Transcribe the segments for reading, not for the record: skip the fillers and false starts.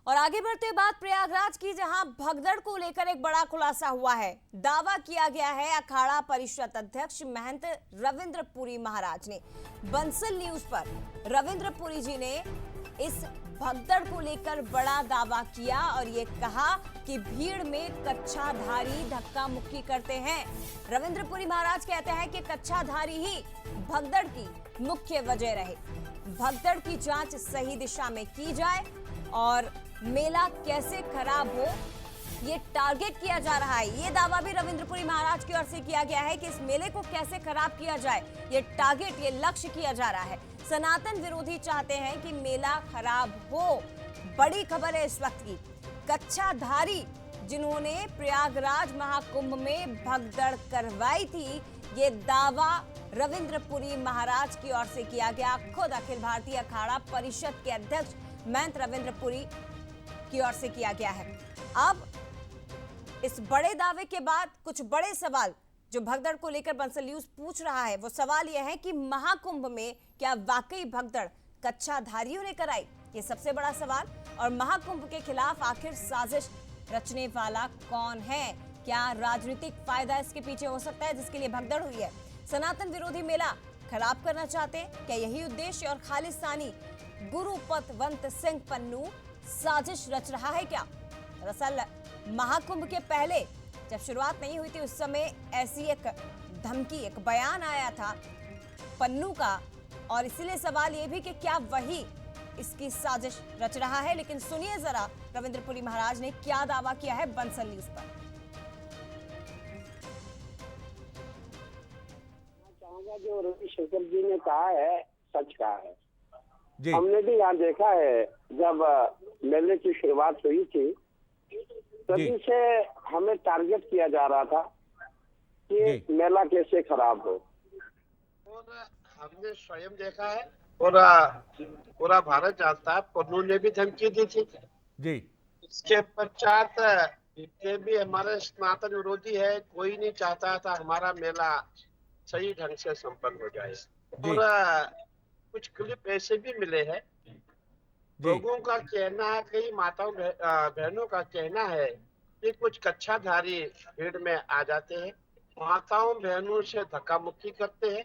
और आगे बढ़ते बात प्रयागराज की, जहां भगदड़ को लेकर एक बड़ा खुलासा हुआ है। दावा किया गया है अखाड़ा परिषद अध्यक्ष महंत रविंद्र पुरी महाराज ने। बंसल न्यूज पर रविंद्र पुरी जी ने इस भगदड़ को लेकर बड़ा दावा किया और ये कहा कि भीड़ में कच्छाधारी धक्का मुक्की करते हैं। रविंद्र पुरी महाराज कहते हैं कि कच्छाधारी ही भगदड़ की मुख्य वजह रहे। भगदड़ की जांच सही दिशा में की जाए और मेला कैसे खराब हो ये टारगेट किया जा रहा है। ये दावा भी रविंद्रपुरी महाराज की ओर से किया गया है कि इस मेले को कैसे खराब किया जाए, ये टारगेट, ये लक्ष्य किया जा रहा है। सनातन विरोधी चाहते हैं कि मेला खराब हो। बड़ी खबर है इस वक्त की, कच्छाधारी जिन्होंने प्रयागराज महाकुंभ में भगदड़ करवाई थी, ये दावा रविंद्रपुरी महाराज की ओर से किया गया। खुद अखिल भारतीय अखाड़ा परिषद के अध्यक्ष महंत रविंद्रपुरी की ओर से किया गया है। अब इस बड़े दावे के बाद कुछ बड़े सवाल जो भगदड़ को लेकर बंसल न्यूज पूछ रहा है, वो सवाल यह है कि महाकुंभ में क्या वाकई भगदड़ कच्छाधारियों ने कराई? ये सबसे बड़ा सवाल। और महाकुंभ के खिलाफ आखिर साजिश रचने वाला कौन है? क्या राजनीतिक फायदा इसके पीछे हो सकता है जिसके लिए भगदड़ हुई है? सनातन विरोधी मेला खराब करना चाहते हैं, क्या यही उद्देश्य? और खालिस्तानी गुरुपतवंत सिंह पन्नू साजिश रच रहा है क्या? दरअसल महाकुंभ के पहले जब शुरुआत नहीं हुई थी उस समय ऐसी एक धमकी, एक बयान आया था पन्नू का, और इसीलिए सवाल ये भी कि क्या वही इसकी साजिश रच रहा है। लेकिन सुनिए जरा रविंद्रपुरी महाराज ने क्या दावा किया है बंसल न्यूज पर। चाहूंगा जो रविशंकर जी ने कहा है सच कहा है जी। हमने भी यहाँ देखा है, जब मेले की शुरुआत हुई थी तभी से हमें टारगेट किया जा रहा था कि मेला कैसे खराब हो, और हमने स्वयं देखा है और पूरा भारत जानता है। पन्नू ने भी धमकी दी थी जी। इसके पश्चात जितने भी हमारे सनातन विरोधी है, कोई नहीं चाहता था हमारा मेला सही ढंग से संपन्न हो जाए। और कुछ क्लिप ऐसे भी मिले हैं, लोगों का कहना है, कई माताओं बहनों का कहना है कि कुछ कच्छाधारी भीड़ में आ जाते हैं, माताओं बहनों से धक्का मुक्की करते हैं,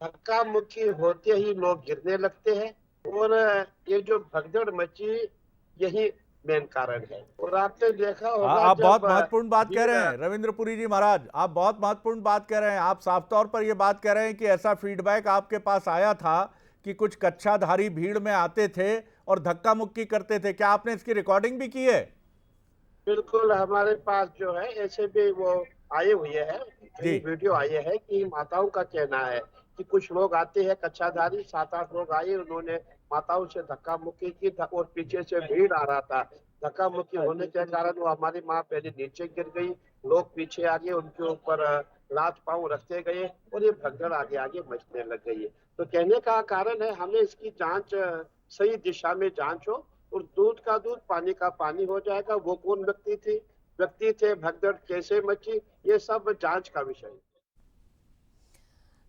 धक्का मुक्की होते ही लोग गिरने लगते हैं, और ये जो भगदड़ मची यही मेन कारण है। और आपने देखा होगा, आप बहुत महत्वपूर्ण बात कह रहे हैं रविंद्रपुरी जी महाराज, आप बहुत महत्वपूर्ण बात कह रहे हैं। आप साफ तौर पर यह बात कह रहे हैं कि ऐसा फीडबैक आपके पास आया था कि कुछ कच्छाधारी भीड़ में आते थे और धक्का मुक्की करते थे। क्या आपने इसकी रिकॉर्डिंग भी की है? बिल्कुल, हमारे पास जो है ऐसे भी वो आए हुए हैं, वीडियो आए हैं कि माताओं का कहना है कि कुछ लोग आते हैं कच्छाधारी, 7-8 लोग आए, उन्होंने माताओं से धक्का मुक्की की और पीछे से भीड़ आ रहा था। धक्का मुक्की होने के कारण वो हमारी माँ पहले नीचे गिर गई, लोग पीछे आ गए, उनके ऊपर लात पांव रखते गए और ये भगदड़ आगे आगे मचने लग गई है। तो कहने का कारण है हमें इसकी जांच सही दिशा में जांच हो और दूध का दूध पानी का पानी हो जाएगा। वो कौन व्यक्ति थे, भगदड़ कैसे मची, ये सब जांच का विषय है।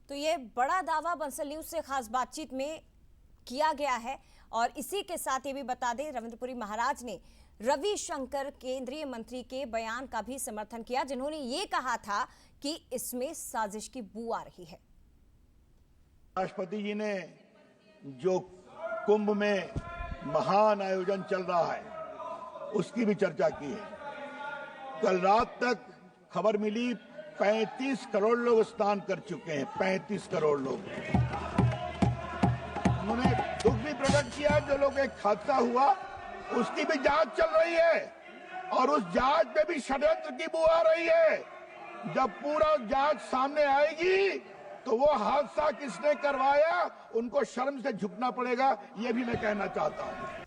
तो ये बड़ा दावा बंसल न्यूज से खास बातचीत में किया गया है। और इसी के साथ ये भी बता दें, रविंद्रपुरी महाराज ने रविशंकर केंद्रीय मंत्री के बयान का भी समर्थन किया, जिन्होंने ये कहा था कि इसमें साजिश की बू आ रही है। राष्ट्रपति जी ने जो कुंभ में महान आयोजन चल रहा है उसकी भी चर्चा की है। कल रात तक खबर मिली 35 करोड़ लोग स्नान कर चुके हैं, 35 करोड़ लोग। उन्होंने दुख भी प्रकट किया, जो लोग एक हादसा हुआ उसकी भी जांच चल रही है और उस जांच में भी षड्यंत्र की बू आ रही है। जब पूरा जांच सामने आएगी तो वो हादसा किसने करवाया उनको शर्म से झुकना पड़ेगा, ये भी मैं कहना चाहता हूं।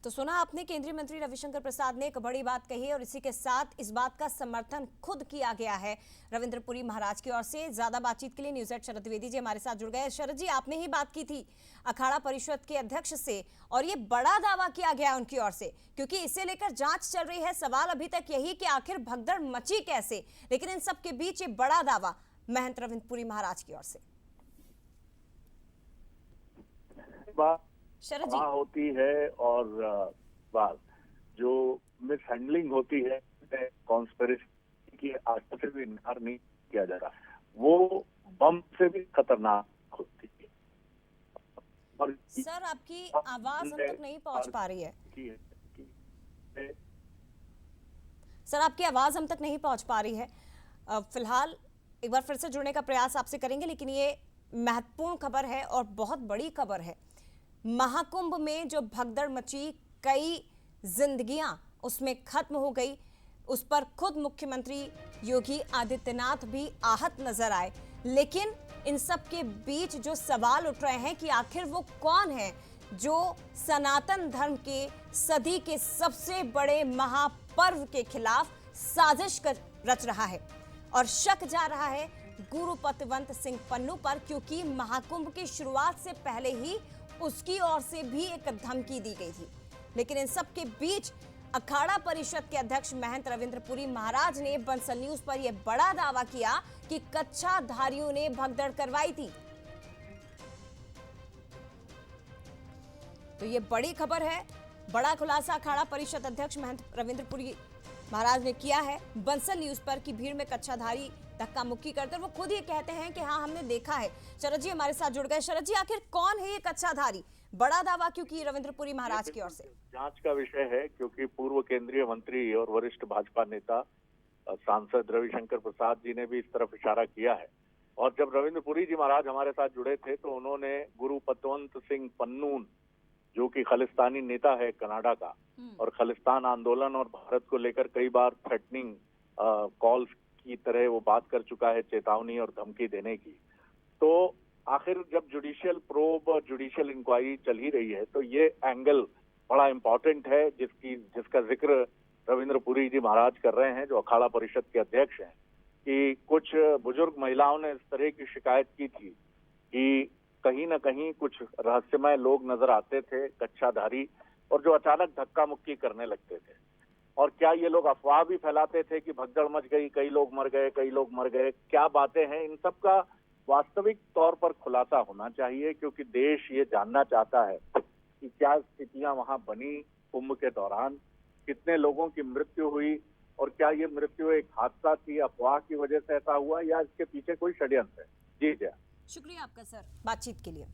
तो सुना आपने, केंद्रीय मंत्री रविशंकर प्रसाद ने एक बड़ी बात कही और इसी के साथ इस बात का समर्थन खुद किया गया है रविंद्रपुरी महाराज की ओर से। ज्यादा बातचीत के लिए न्यूज़8 शरद द्विवेदी जी हमारे साथ जुड़ गए। शरद जी, आपने ही बात की थी अखाड़ा परिषद के अध्यक्ष से और ये बड़ा दावा किया गया उनकी ओर से, क्योंकि इसे लेकर जांच चल रही है। सवाल अभी तक यही कि आखिर भगदड़ मची कैसे, लेकिन इन सब के बीच ये बड़ा दावा महंत रविंद्रपुरी महाराज की ओर से। शरद जी होती है और बाद जो मिसहैंडलिंग होती है कॉन्स्पिरेसी की आशा से भी इनकार नहीं किया जा रहा, वो बम से भी खतरनाक होती है। और सर आपकी आवाज हम तक नहीं पहुंच पा रही है। सर आपकी आवाज हम तक नहीं पहुंच पा रही है। फिलहाल एक बार फिर से जुड़ने का प्रयास आपसे करेंगे, लेकिन ये महत्वपूर्ण खबर है और बहुत बड़ी खबर है। महाकुंभ में जो भगदड़ मची, कई जिंदगियां उसमें खत्म हो गई, उस पर खुद मुख्यमंत्री योगी आदित्यनाथ भी आहत नजर आए। लेकिन इन सब के बीच जो सवाल उठ रहे हैं कि आखिर वो कौन है जो सनातन धर्म के सदी के सबसे बड़े महापर्व के खिलाफ साजिश कर रच रहा है, और शक जा रहा है गुरु पतवंत सिंह पन्नू पर, क्योंकि महाकुंभ की शुरुआत से पहले ही उसकी ओर से भी एक धमकी दी गई थी। लेकिन इन सब के बीच अखाड़ा परिषद के अध्यक्ष महंत रविंद्र पुरी महाराज ने बंसल न्यूज पर यह बड़ा दावा किया कि कच्छाधारियों ने भगदड़ करवाई थी। तो ये बड़ी खबर है, बड़ा खुलासा अखाड़ा परिषद अध्यक्ष महंत रविंद्र पुरी महाराज ने किया है बंसल न्यूज पर कि भीड़ में कच्छाधारी धक्का मुक्की करते, वो खुद ये कहते हैं कि हाँ हमने देखा है। शरद जी हमारे साथ जुड़ गए। शरद जी, आखिर कौन है ये कच्छाधारी? बड़ा दावा क्योंकि रविंद्र पुरी महाराज की ओर से जांच का विषय है, क्योंकि पूर्व केंद्रीय मंत्री और वरिष्ठ भाजपा नेता सांसद रविशंकर प्रसाद जी ने भी इस तरफ इशारा किया है। और जब रविंद्र पुरी जी महाराज हमारे साथ जुड़े थे तो उन्होंने गुरु पतवंत सिंह पन्नून, जो कि खालिस्तानी नेता है कनाडा का, और खालिस्तान आंदोलन और भारत को लेकर कई बार थ्रेटनिंग कॉल्स की तरह वो बात कर चुका है, चेतावनी और धमकी देने की। तो आखिर जब जुडिशियल प्रोब, जुडिशियल इंक्वायरी चल ही रही है, तो ये एंगल बड़ा इंपॉर्टेंट है जिसका जिक्र रविंद्र पुरी जी महाराज कर रहे हैं, जो अखाड़ा परिषद के अध्यक्ष हैं, कि कुछ बुजुर्ग महिलाओं ने इस तरह की शिकायत की थी कि कहीं ना कहीं कुछ रहस्यमय लोग नजर आते थे कच्छाधारी, और जो अचानक धक्का मुक्की करने लगते थे। और क्या ये लोग अफवाह भी फैलाते थे कि भगदड़ मच गई, कई लोग मर गए, कई लोग मर गए, क्या बातें हैं, इन सब का वास्तविक तौर पर खुलासा होना चाहिए, क्योंकि देश ये जानना चाहता है कि क्या स्थितियां वहां बनी कुंभ के दौरान, कितने लोगों की मृत्यु हुई, और क्या ये मृत्यु एक हादसा थी, अफवाह की वजह से ऐसा हुआ, या इसके पीछे कोई षड्यंत्र है। जी जय। शुक्रिया आपका सर बातचीत के लिए।